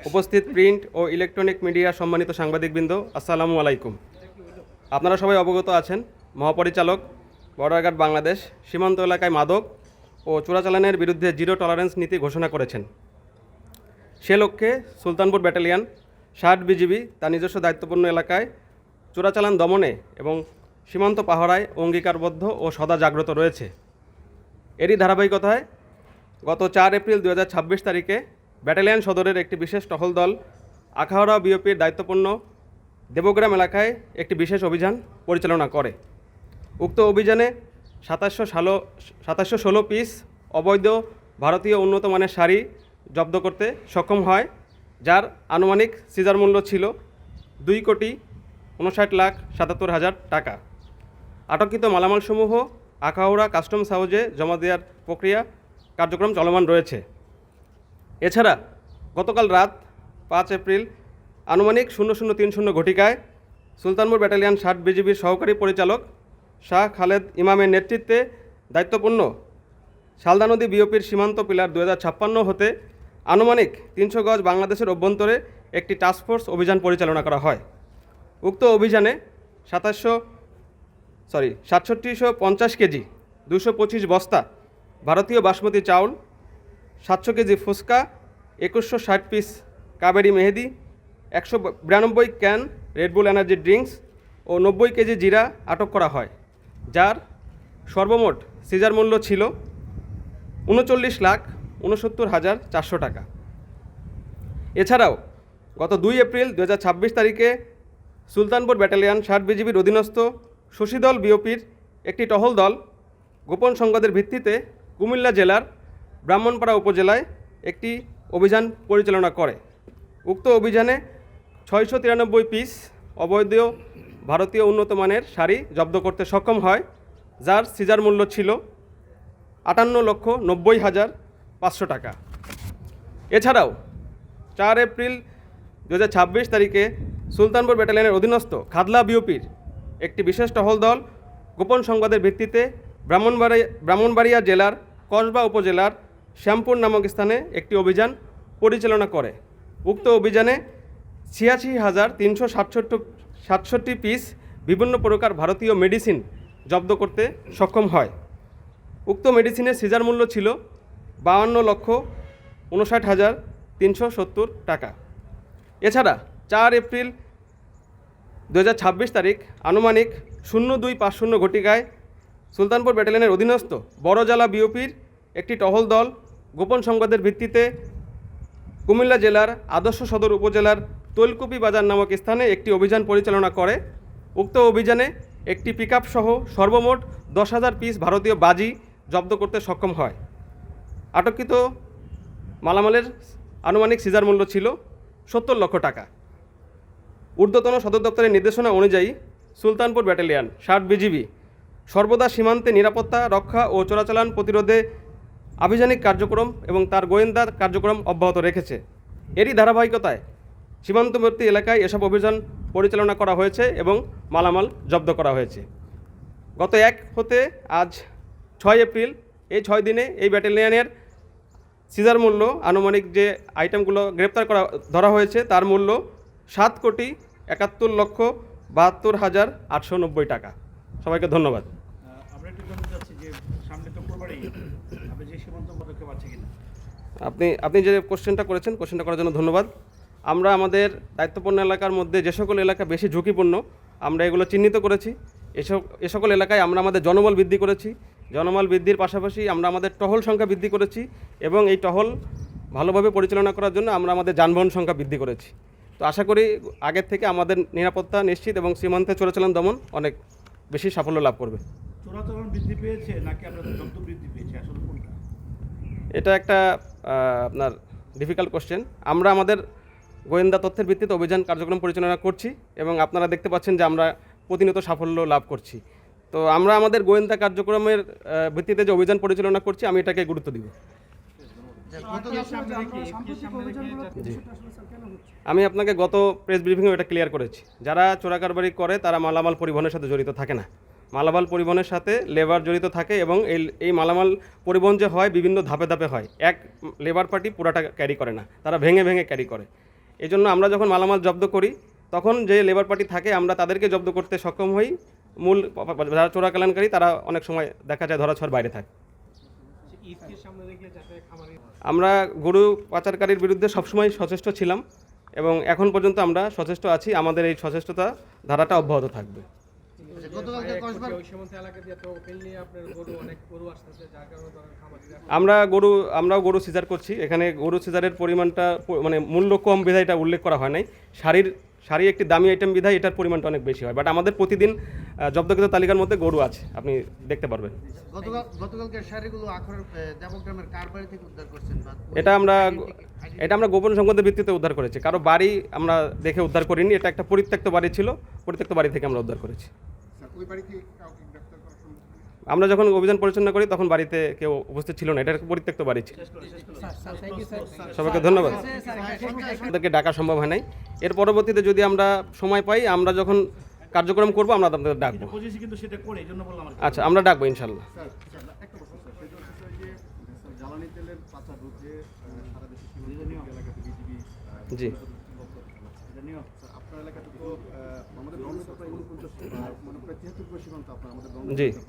উপস্থিত প্রিন্ট ও electronic media সম্মানিত সাংবাদিকবৃন্দ, আসসালামু আলাইকুম। আপনারা সবাই অবগত আছেন, মহাপরিচালক বর্ডার গার্ড বাংলাদেশ সীমান্ত এলাকায় মাদক ও চোরাচালানের বিরুদ্ধে জিরো টলারেন্স নীতি ঘোষণা করেছেন। সে লক্ষ্যে সুলতানপুর ব্যাটালিয়ন ৬০ বিজিবি তার নিজস্ব দায়িত্বপূর্ণ এলাকায় চোরাচালান দমনে এবং সীমান্ত পাহারায় অঙ্গীকারবদ্ধ ও সদা জাগ্রত রয়েছে। এরই ধারাবাহিকতায় গত ৪ এপ্রিল ২০২৬ তারিখে ব্যাটালিয়ন সদরের একটি বিশেষ টহল দল আখাউড়া বিওপির দায়িত্বপূর্ণ দেবগ্রাম এলাকায় একটি বিশেষ অভিযান পরিচালনা করে। উক্ত অভিযানে ২৭১৬ পিস অবৈধ ভারতীয় উন্নত মানের শাড়ি জব্দ করতে সক্ষম হয়, যার আনুমানিক সিজার মূল্য ছিল ২,৫৯,৭৭,০০০ টাকা। আটককৃত মালামালসমূহ আখাউড়া কাস্টমস হাউজে জমা দেওয়ার প্রক্রিয়া কার্যক্রম চলমান রয়েছে। এছাড়া গতকাল রাত ৫ এপ্রিল আনুমানিক ০০৩০ ঘটিকায় সুলতানপুর ব্যাটালিয়ন ৬০ বিজিবির সহকারী পরিচালক শাহ খালেদ ইমামের নেতৃত্বে দায়িত্বপূর্ণ শালদা নদী বিওপির সীমান্ত পিলার ২০৫৬ হতে আনুমানিক ৩০০ গজ বাংলাদেশের অভ্যন্তরে একটি টাস্কফোর্স অভিযান পরিচালনা করা হয়। উক্ত অভিযানে ৬৭৫০ কেজি ২২৫ বস্তা ভারতীয় বাসমতি চাউল, ৭০০ kg phuchka, ২১৬০ piece Kaveri mehndi, ১৯২ can Red Bull energy drinks ও ৯০ কেজি জিরা আটক করা হয়, যার সর্বমোট সিজার মূল্য ছিল ৩৯,৬৯,৪০০ টাকা। এছাড়াও গত ২ এপ্রিল ২০২৬ তারিখে সুলতানপুর ব্যাটালিয়ন ৬০ বিজিবির অধীনস্থ শশীদল বিওপির একটি টহল দল গোপন সংবাদের ভিত্তিতে কুমিল্লা জেলার ব্রাহ্মণপাড়া উপজেলায় একটি অভিযান পরিচালনা করে। উক্ত অভিযানে ৬৯৩ পিস অবৈধ ভারতীয় উন্নত মানের শাড়ি জব্দ করতে সক্ষম হয়, যার সিজার মূল্য ছিল ৫৮,৯০,৫০০ টাকা। এছাড়াও ৪ এপ্রিল ২০২৬ তারিখে সুলতানপুর ব্যাটালিয়নের অধীনস্থ খাদলা বিওপির একটি বিশেষ টহল দল গোপন সংবাদের ভিত্তিতে ব্রাহ্মণবাড়িয়া জেলার কসবা উপজেলার শ্যামপুর নামক স্থানে একটি অভিযান পরিচালনা করে। উক্ত অভিযানে ৮৬,৩৬৭ পিস বিভিন্ন প্রকার ভারতীয় মেডিসিন জব্দ করতে সক্ষম হয়। উক্ত মেডিসিনের সিজার মূল্য ছিল ৫২,৫৯,৩৭০ টাকা। এছাড়া ৪ এপ্রিল ২০২৬ তারিখ আনুমানিক ০২৫০ ঘটিকায় সুলতানপুর ব্যাটালিয়নের অধীনস্থ বড়জালা বিওপির একটি টহল দল গোপন সংবাদের ভিত্তিতে কুমিল্লা জেলার আদর্শ সদর উপজেলার তৈলকুপি বাজার নামক স্থানে একটি অভিযান পরিচালনা করে। উক্ত অভিযানে একটি পিকআপ সহ সর্বমোট ১০,০০০ পিস ভারতীয় বাজি জব্দ করতে সক্ষম হয়। আটককৃত মালামালের আনুমানিক সিজার মূল্য ছিল ৭০ লক্ষ টাকা। ঊর্ধ্বতন সদর দপ্তরের নির্দেশনা অনুযায়ী সুলতানপুর ব্যাটালিয়ন ৬০ বিজিবি সর্বদা সীমান্তে নিরাপত্তা রক্ষা ও চোরাচালান প্রতিরোধে আভিযানিক কার্যক্রম এবং তার গোয়েন্দা কার্যক্রম অব্যাহত রেখেছে। এরই ধারাবাহিকতায় সীমান্তবর্তী এলাকায় এসব অভিযান পরিচালনা করা হয়েছে এবং মালামাল জব্দ করা হয়েছে। গত ১ হতে আজ ৬ এপ্রিল এই ৬ দিনে এই ব্যাটালিয়নের সিজার মূল্য আনুমানিক যে আইটেমগুলো গ্রেপ্তার ধরা হয়েছে তার মূল্য ৭,৭১,৭২,৮৯০ টাকা। সবাইকে ধন্যবাদ। আপনি যে কোশ্চেনটা করেছেন, কোশ্চেনটা করার জন্য ধন্যবাদ। আমরা আমাদের দায়িত্বপূর্ণ এলাকার মধ্যে যে সকল এলাকা বেশি ঝুঁকিপূর্ণ আমরা এগুলো চিহ্নিত করেছি। এ সকল এলাকায় আমরা আমাদের জনবল বৃদ্ধি করেছি। জনবল বৃদ্ধির পাশাপাশি আমরা আমাদের টহল সংখ্যা বৃদ্ধি করেছি এবং এই টহল ভালোভাবে পরিচালনা করার জন্য আমরা আমাদের যানবাহন সংখ্যা বৃদ্ধি করেছি। তো আশা করি আগের থেকে আমাদের নিরাপত্তা নিশ্চিত এবং সীমান্তে চোরাচালান দমন অনেক বেশি সাফল্য লাভ করবে। চোরাচালান বৃদ্ধি পেয়েছে নাকি আপনাদের জব্দ বৃদ্ধি পেয়েছে, আসলে কোনটা? এটা একটা আপনার ডিফিকাল্ট কোশ্চেন। আমরা আমাদের গোয়েন্দা তথ্যের ভিত্তিতে অভিযান কার্যক্রম পরিচালনা করছি এবং আপনারা দেখতে পাচ্ছেন যে আমরা প্রতিনিয়ত সাফল্য লাভ করছি। তো আমরা আমাদের গোয়েন্দা কার্যক্রমের ভিত্তিতে যে অভিযান পরিচালনা করছি আমি এটাকে গুরুত্ব দিব। আমি আপনাকে গত প্রেস ব্রিফিংয়ে এটা ক্লিয়ার করেছি, যারা চোরাকারবারি করে তারা মালামাল পরিবহনের সাথে জড়িত থাকে না। মালামাল পরিবহনের সাথে লেবার জড়িত থাকে এবং এই মালামাল পরিবহন যে হয় বিভিন্ন ধাপে ধাপে হয়। এক লেবার পার্টি পুরাটা ক্যারি করে না, তারা ভেঙে ভেঙে ক্যারি করে। এই জন্য আমরা যখন মালামাল জব্দ করি তখন যে লেবার পার্টি থাকে আমরা তাদেরকে জব্দ করতে সক্ষম হই। মূল যারা চোরা কেলেঙ্কারি তারা অনেক সময় দেখা যায় ধরাছোঁয়ার বাইরে থাকে। আমরা গরু পাচারকারীর বিরুদ্ধে সবসময় সচেষ্ট ছিলাম এবং এখন পর্যন্ত আমরা সচেষ্ট আছি। আমাদের এই সচেষ্টতা ধারাটা অব্যাহত থাকবে। আমরাও গরু সিজার করছি। এখানে গরু সিজারের পরিমাণটা মানে মূল্য কম বিধায় এটা উল্লেখ করা হয় নাই। শাড়ি একটি দামি আইটেম বিধায় এটার পরিমাণটা অনেক বেশি হয়। বাট আমাদের প্রতিদিন জব্দকৃত তালিকার মধ্যে গরু আছে, আপনি দেখতে পারবেন। গতকালকে শাড়িগুলো আখরের দেবগ্রামের কার বাড়ি থেকে উদ্ধার করছেন? এটা আমরা গোপন সংবাদের ভিত্তিতে উদ্ধার করেছি। কারো বাড়ি আমরা দেখে উদ্ধার করিনি। এটা একটা পরিত্যক্ত বাড়ি ছিল, পরিত্যক্ত বাড়ি থেকে আমরা উদ্ধার করেছি। আমরা যখন অভিযান পরিচালনা করি তখন বাড়িতে কেউ উপস্থিত ছিল না, এটা একটা পরিত্যক্ত বাড়ি ছিল। সবাইকে ধন্যবাদ। আমাদেরকে ডাকা সম্ভব হয় নাই। এর পরবর্তীতে যদি আমরা সময় পাই, আমরা যখন কার্যক্রম করবো আমরা আপনাদের ডাকবো। পজিশন কিন্তু সেটা করে এই জন্য বললাম। আচ্ছা, আমরা ডাকবো ইনশাল্লাহ। জ্বালানি তেলের পাচার রোধে সারা দেশে এলাকাতে বিজিবি জি, আপনার এলাকাতে তো আমাদের ব্রহ্মপুত্র প্রায় 49 মানে প্রায় 73 সীমান্ত আপনার আমাদের জি। আছে।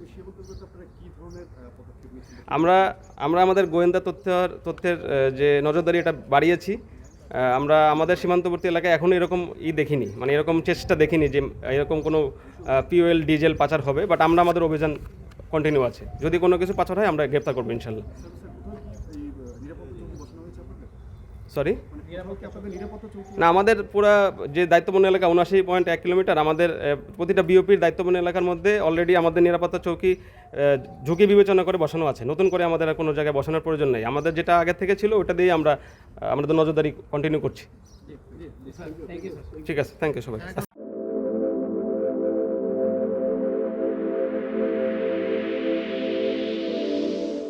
এই সীমান্তগুলোতে আপনারা কি ধরনের পদক্ষেপ নিচ্ছেন? আমরা আমাদের গোয়েন্দা তথ্যের যে নজরদারি এটা বাড়িয়েছি। আমরা আমাদের সীমান্তবর্তী এলাকায় এখনও এরকম দেখিনি, মানে এরকম চেষ্টা দেখিনি যে এরকম কোনো পিওএল ডিজেল পাচার হবে। বাট আমরা আমাদের অভিযান কন্টিনিউ আছে। যদি কোনো কিছু পাচার হয় আমরা গ্রেপ্তার করবো ইনশাল্লাহ। সরি, না, আমাদের পুরা যে দায়িত্বপূর্ণ এলাকা 79.1 কিলোমিটার, আমাদের প্রতিটা বিওপির দায়িত্বপূর্ণ এলাকার মধ্যে অলরেডি আমাদের নিরাপত্তা চৌকি ঝুঁকি বিবেচনা করে বসানো আছে। নতুন করে আমাদের আর কোনো জায়গায় বসানোর প্রয়োজন নেই। আমাদের যেটা আগে থেকে ছিল ওটা দিয়েই আমরা আমাদের নজরদারি কন্টিনিউ করছি। ঠিক আছে, থ্যাংক ইউ সবাই।